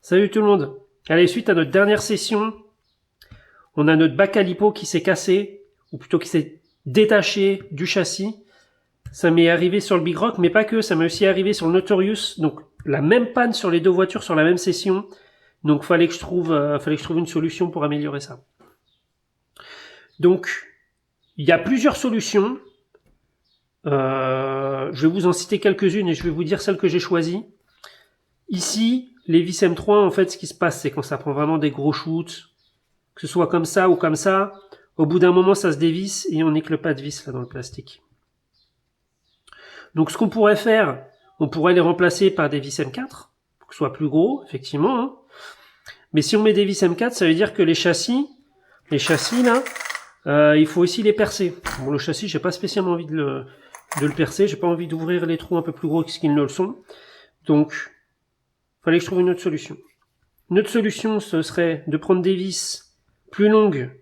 Salut tout le monde. Allez, suite à notre dernière session, on a notre bac à lipo qui s'est cassé, ou plutôt qui s'est détaché du châssis. Ça m'est arrivé sur le Big Rock, mais pas que, ça m'est aussi arrivé sur le Notorious. Donc la même panne sur les deux voitures sur la même session. Donc fallait que je trouve une solution pour améliorer ça. Donc il y a plusieurs solutions. Je vais vous en citer quelques-unes et je vais vous dire celle que j'ai choisie. Ici, les vis M3, en fait, ce qui se passe, c'est quand ça prend vraiment des gros shoots, que ce soit comme ça ou comme ça, au bout d'un moment, ça se dévisse et on nique pas de vis là dans le plastique. Donc, ce qu'on pourrait faire, on pourrait les remplacer par des vis M4, pour que ce soit plus gros, effectivement. Hein. Mais si on met des vis M4, ça veut dire que les châssis là, il faut aussi les percer. Bon, le châssis, j'ai pas spécialement envie de le percer, j'ai pas envie d'ouvrir les trous un peu plus gros que ce qu'ils ne le sont. Donc, fallait que je trouve une autre solution. Une autre solution, ce serait de prendre des vis plus longues,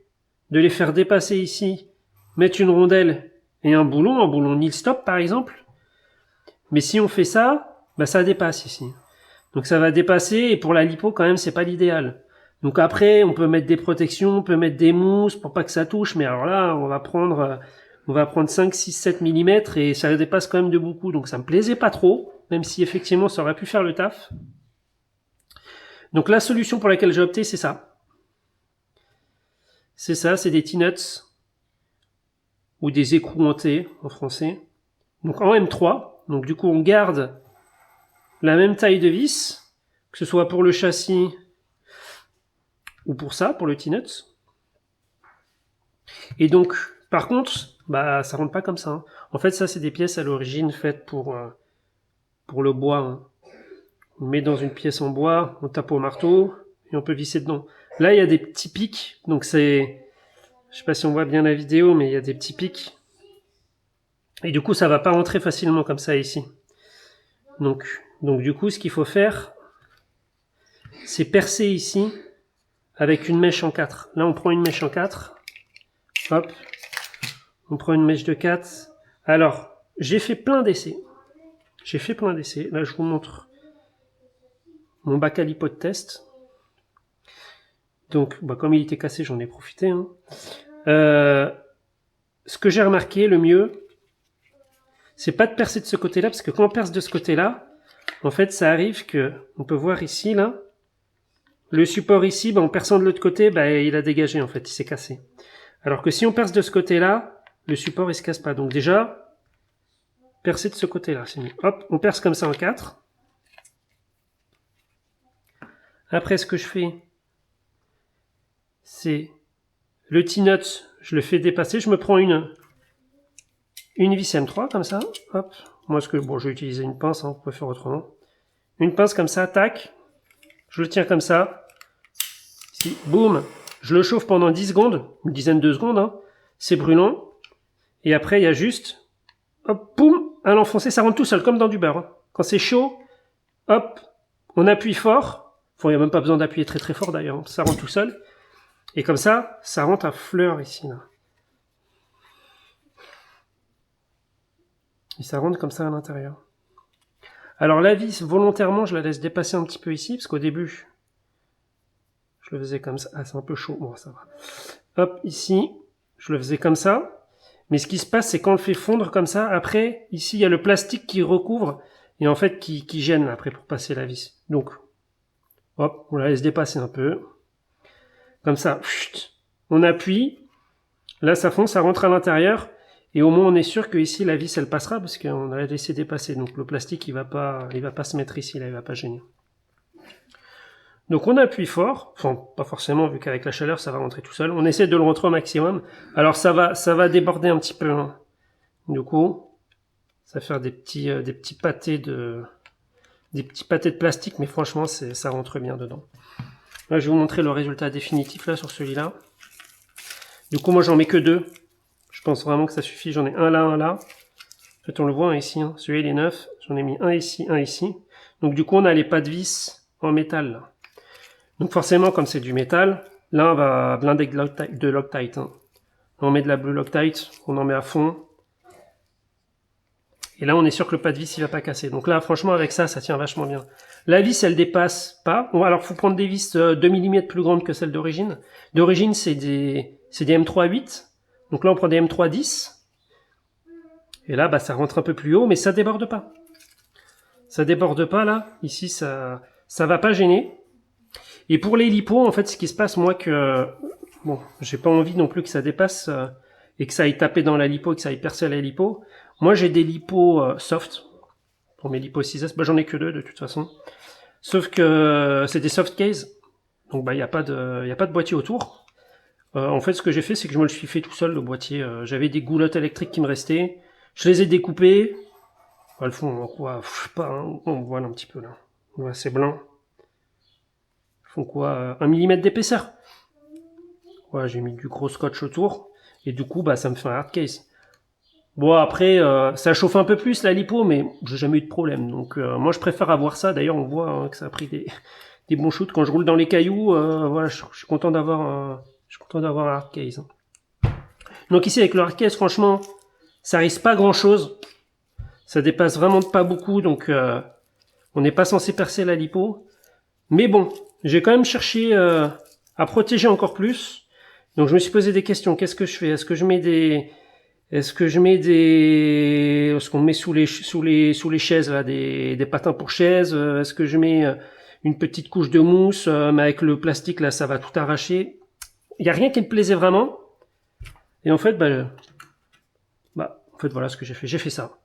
de les faire dépasser ici, mettre une rondelle et un boulon nil stop par exemple. Mais si on fait ça, bah ça dépasse ici. Donc ça va dépasser et pour la lipo quand même c'est pas l'idéal. Donc après on peut mettre des protections, on peut mettre des mousses pour pas que ça touche, mais alors là on va prendre 5, 6, 7 mm et ça dépasse quand même de beaucoup. Donc ça me plaisait pas trop, même si effectivement ça aurait pu faire le taf. Donc la solution pour laquelle j'ai opté, c'est ça. C'est ça, c'est des T-nuts ou des écrous hantés en français. Donc en M3, donc du coup on garde la même taille de vis, que ce soit pour le châssis ou pour ça, pour le T-nuts. Et donc, par contre, bah ça rentre pas comme ça. Hein. En fait, ça c'est des pièces à l'origine faites pour le bois. Hein. On met dans une pièce en bois, on tape au marteau et on peut visser dedans. Là, il y a des petits pics, donc c'est, je sais pas si on voit bien la vidéo, mais il y a des petits pics. Et du coup, ça va pas rentrer facilement comme ça ici. Donc du coup, ce qu'il faut faire, c'est percer ici avec une mèche en 4. Là, on prend une mèche en 4. Hop. On prend une mèche de 4. Alors, j'ai fait plein d'essais. Là, je vous montre mon bac à lipo de test. Donc, bah, comme il était cassé, j'en ai profité. Hein. Ce que j'ai remarqué, le mieux, c'est pas de percer de ce côté-là, parce que quand on perce de ce côté-là, en fait, ça arrive que, on peut voir ici, là, le support ici, bah, en perçant de l'autre côté, bah, il a dégagé, en fait, il s'est cassé. Alors que si on perce de ce côté-là, le support, il se casse pas. Donc déjà, percer de ce côté-là, c'est mieux. Hop, on perce comme ça en 4. Après, ce que je fais, c'est le T-nut, je le fais dépasser, je me prends une vis M3, comme ça, hop. Moi, je vais utiliser une pince, hein, on peut faire autrement. Une pince comme ça, tac. Je le tiens comme ça. Ici, boum. Je le chauffe pendant 10 secondes, une dizaine de secondes, hein. C'est brûlant. Et après, il y a juste, hop, boum, à l'enfoncer, ça rentre tout seul, comme dans du beurre. Hein. Quand c'est chaud, hop, on appuie fort. Il n'y a même pas besoin d'appuyer très très fort d'ailleurs, ça rentre tout seul. Et comme ça rentre à fleur ici, là. Et ça rentre comme ça à l'intérieur. Alors la vis, volontairement, je la laisse dépasser un petit peu ici, parce qu'au début, je le faisais comme ça. Ah, c'est un peu chaud, bon, ça va. Hop, ici, je le faisais comme ça. Mais ce qui se passe, c'est quand on le fait fondre comme ça, après, ici, il y a le plastique qui recouvre, et en fait, qui gêne après pour passer la vis. Donc, hop, on la laisse dépasser un peu. Comme ça, chut, on appuie. Là, ça fond, ça rentre à l'intérieur. Et au moins, on est sûr que ici, la vis, elle passera parce qu'on a laissé dépasser. Donc, le plastique, il va pas se mettre ici, là, il va pas gêner. Donc, on appuie fort. Enfin, pas forcément, vu qu'avec la chaleur, ça va rentrer tout seul. On essaie de le rentrer au maximum. Alors, ça va déborder un petit peu. Hein. Du coup, ça va faire des petits pâtés de plastique, mais franchement, ça rentre bien dedans. Là, je vais vous montrer le résultat définitif, là, sur celui-là. Du coup, moi, j'en mets que 2. Je pense vraiment que ça suffit. J'en ai un là, un là. En fait, on le voit hein, ici. Hein. Celui-là, il est neuf. J'en ai mis un ici, un ici. Donc, du coup, on a les pas de vis en métal. Là. Donc, forcément, comme c'est du métal, là, on va blinder de Loctite. Hein. On met de la Blue Loctite. On en met à fond. Et là, on est sûr que le pas de vis, il va pas casser. Donc là, franchement, avec ça, ça tient vachement bien. La vis, elle dépasse pas. Bon, alors, faut prendre des vis 2 mm plus grandes que celles d'origine. D'origine, c'est des M3-8. Donc là, on prend des M3-10. Et là, bah, ça rentre un peu plus haut, mais ça déborde pas. Ça déborde pas, là. Ici, ça va pas gêner. Et pour les lipos, en fait, ce qui se passe, moi, que... Bon, j'ai pas envie non plus que ça dépasse et que ça aille taper dans la lipo et que ça aille percer la lipo. Moi, j'ai des lipos soft. Pour mes lipos 6S, bah, j'en ai que 2 de toute façon. Sauf que c'est des soft case. Donc, bah, y a pas de boîtier autour. En fait, ce que j'ai fait, c'est que je me le suis fait tout seul, le boîtier. J'avais des goulottes électriques qui me restaient. Je les ai découpées. Elles font quoi? Je sais pas, hein, on voit là un petit peu là. Ouais, c'est blanc. Elles font quoi? 1 mm d'épaisseur. Ouais, j'ai mis du gros scotch autour. Et du coup, bah, ça me fait un hard case. Bon, après, ça chauffe un peu plus la lipo, mais j'ai jamais eu de problème. Donc, moi, je préfère avoir ça. D'ailleurs, on voit hein, que ça a pris des bons shoots. Quand je roule dans les cailloux, voilà, je suis content d'avoir un hard case. Hein. Donc ici, avec le hard case, franchement, ça risque pas grand-chose. Ça dépasse vraiment pas beaucoup, donc on n'est pas censé percer la lipo. Mais bon, j'ai quand même cherché à protéger encore plus. Donc je me suis posé des questions. Qu'est-ce que je fais? Est-ce qu'on met sous les chaises là des patins pour chaises? Est-ce que je mets une petite couche de mousse, mais avec le plastique là, ça va tout arracher. Il y a rien qui me plaisait vraiment. Et en fait, en fait voilà ce que j'ai fait. J'ai fait ça.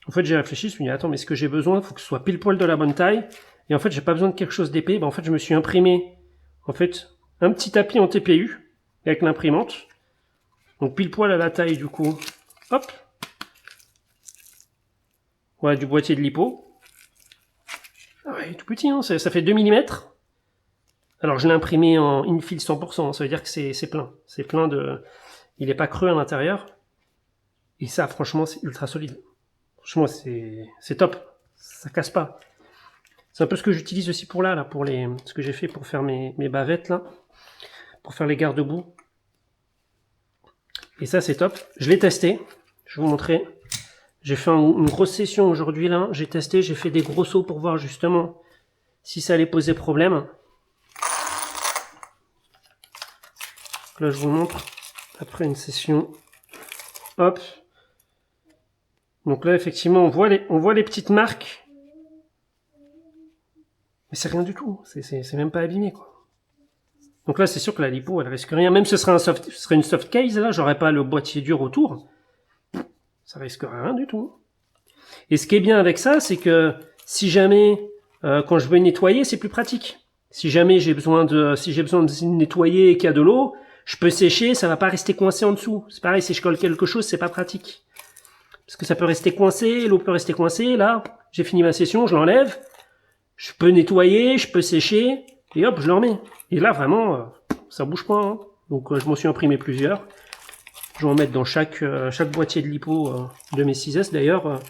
En fait, j'ai réfléchi, je me suis dit attends, mais ce que j'ai besoin, il faut que ce soit pile poil de la bonne taille. Et en fait, j'ai pas besoin de quelque chose d'épais. En fait, je me suis imprimé en fait un petit tapis en TPU avec l'imprimante. Donc pile poil à la taille du coup. Hop. Voilà, du boîtier de lipo. Ah ouais, tout petit, hein, ça fait 2 mm. Alors je l'ai imprimé en infill 100%, ça veut dire que c'est plein. C'est plein de... Il est pas creux à l'intérieur. Et ça, franchement, c'est ultra solide. Franchement, c'est top. Ça casse pas. C'est un peu ce que j'utilise aussi pour là, pour ce que j'ai fait pour faire mes bavettes, là. Pour faire les garde-boue. Et ça, c'est top. Je l'ai testé. Je vais vous montrer. J'ai fait une grosse session aujourd'hui, là. J'ai testé, j'ai fait des gros sauts pour voir justement si ça allait poser problème. Là, je vous montre. Après une session. Hop. Donc là, effectivement, on voit les petites marques. Mais c'est rien du tout. C'est même pas abîmé, quoi. Donc là, c'est sûr que la lipo, elle risque rien. Même ce serait une soft case, là, j'aurais pas le boîtier dur autour. Ça risque rien du tout. Et ce qui est bien avec ça, c'est que si jamais, quand je veux nettoyer, c'est plus pratique. Si jamais j'ai besoin de nettoyer et qu'il y a de l'eau, je peux sécher, ça va pas rester coincé en dessous. C'est pareil, si je colle quelque chose, c'est pas pratique. Parce que ça peut rester coincé, l'eau peut rester coincée. Là, j'ai fini ma session, je l'enlève. Je peux nettoyer, je peux sécher, et hop, je le remets. Et là, vraiment, ça bouge pas. Hein. Donc, je m'en suis imprimé plusieurs. Je vais en mettre dans chaque boîtier de lipo de mes 6S. D'ailleurs,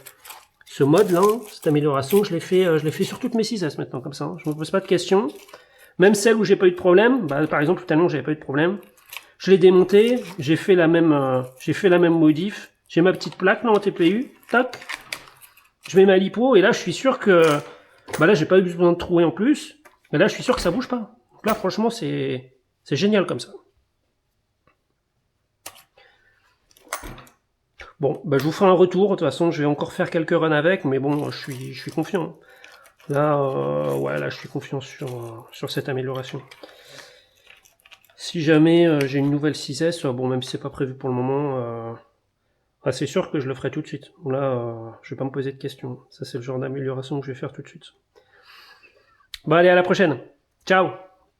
ce mode-là, cette amélioration, je l'ai fait sur toutes mes 6S maintenant, comme ça. Hein. Je me pose pas de questions. Même celles où j'ai pas eu de problème, par exemple, tout à l'heure, j'avais pas eu de problème. Je l'ai démonté, j'ai fait la même modif. J'ai ma petite plaque là en TPU, tac. Je mets ma lipo et là, je suis sûr que, là, j'ai pas eu besoin de trouer en plus. Mais là, je suis sûr que ça bouge pas. Donc là, franchement, c'est génial comme ça. Bon, je vous ferai un retour. De toute façon, je vais encore faire quelques runs avec, mais bon, je suis confiant. Là, ouais, là, je suis confiant sur cette amélioration. Si jamais j'ai une nouvelle 6S, bon, même si c'est pas prévu pour le moment, c'est sûr que je le ferai tout de suite. Là, je vais pas me poser de questions. Ça, c'est le genre d'amélioration que je vais faire tout de suite. Bon, allez, à la prochaine. Ciao!